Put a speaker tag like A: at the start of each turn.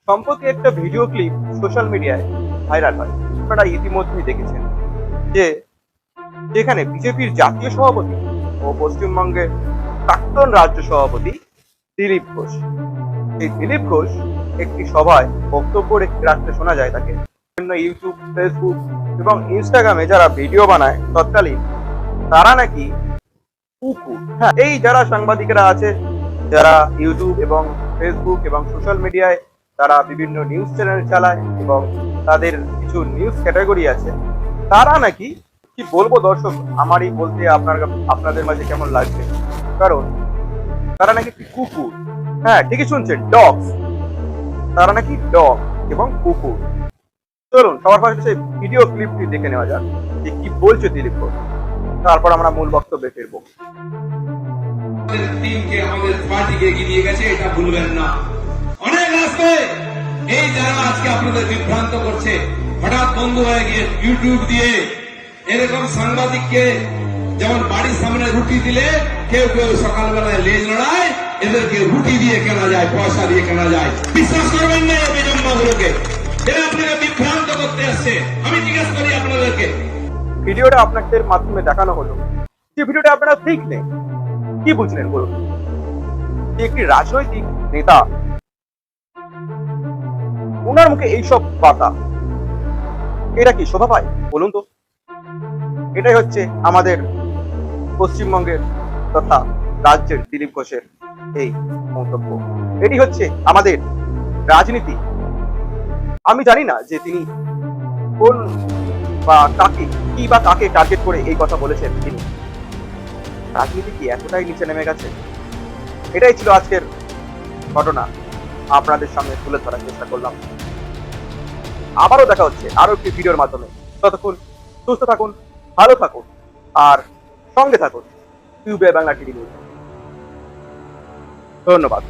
A: সম্প্রতি একটা video clip social মিডিয়ায় ভাইরাল হয়। আপনারা ইতিমধ্যেই দেখেছেন যে যেখানে বিজেপির জাতীয় সভাপতি ও পশ্চিমবঙ্গের প্রাক্তন রাজ্য সভাপতি দিলীপ ঘোষ, এই দিলীপ ঘোষ একটি সভায় বক্তব্য রাখতে শোনা যায় তাকে। বিভিন্ন ইউটিউব, ফেসবুক এবং ইনস্টাগ্রামে যারা ভিডিও বানায় তৎকালীন, তারা নাকি কুকুর। হ্যাঁ, এই যারা সাংবাদিকেরা আছে, যারা ইউটিউব এবং ফেসবুক এবং সোশ্যাল মিডিয়ায় তারা বিভিন্ন নিউজ চ্যানেল চালায় এবং তাদের কিছু নিউজ ক্যাটাগরি আছে, তারা নাকি, কি বলবো দর্শক, আমারই বলতে আপনাদের মাঝে কেমন লাগবে, কারণ তারা নাকি কুকুর। হ্যাঁ, ঠিকই শুনছেন, ডগস। তারা নাকি ডগ এবং কুকুর। চলুন সবার ফার্স্টে ভিডিও ক্লিপটি দেখে নেওয়া যাক যে কি বলছে দিলীপ ঘোষ, তারপর আমরা মূল বক্তব্যে ফিরবো।
B: টিমকে আমাদের পার্টিকে এগিয়ে নিয়ে গেছে, এটা ভুলবেন না। অনেক রাস্তায় এই যারা আজকে আপনাদের বিভ্রান্ত করছে, হঠাৎ বন্ধু হয়ে গিয়ে ইউটিউব দিয়ে এরকম সাংবাদিককে যেমন বাড়ির সামনে রুটি দিলে কেউ কেউ সকালবেলায় লেজ লড়ায়, এদেরকে রুটি দিয়ে কেনা যায়, পয়সা দিয়ে কেনা যায়। বিশ্বাস করবেন না এই বিজম্বাগুলোকে, এরা আপনাকে বিভ্রান্ত করতে আসছে। আমি জিজ্ঞেস করি আপনাদেরকে,
A: ভিডিওটা আপনাদের মাধ্যমে দেখানো হলো, যে ভিডিওটা আপনারা দেখলেন কি বুঝলেন বলুন? যে একটি রাজনৈতিক নেতা, ওনার মুখে এইসব কথা, এটা কি শোভা পায় বলুন তো? এটাই হচ্ছে আমাদের পশ্চিমবঙ্গের তথা রাজ্যের দিলীপ ঘোষের এই মন্তব্য। এটি হচ্ছে আমাদের রাজনীতি। আমি জানি না যে তিনি কোন বা কাকে, কি বা কাকে টার্গেট করে এই কথা বলেছেন তিনি। রাজনীতি কি এতটাই নিচে নেমে গেছে? এটাই ছিল আজকের ঘটনা, আপনাদের সামনে তুলে ধরার চেষ্টা করলাম। আবারও দেখা হচ্ছে আরো একটি ভিডিওর মাধ্যমে। ততক্ষণ সুস্থ থাকুন, ভালো থাকুন আর সঙ্গে থাকুন ইউবিআই বাংলা টিভি নিউজ। ধন্যবাদ।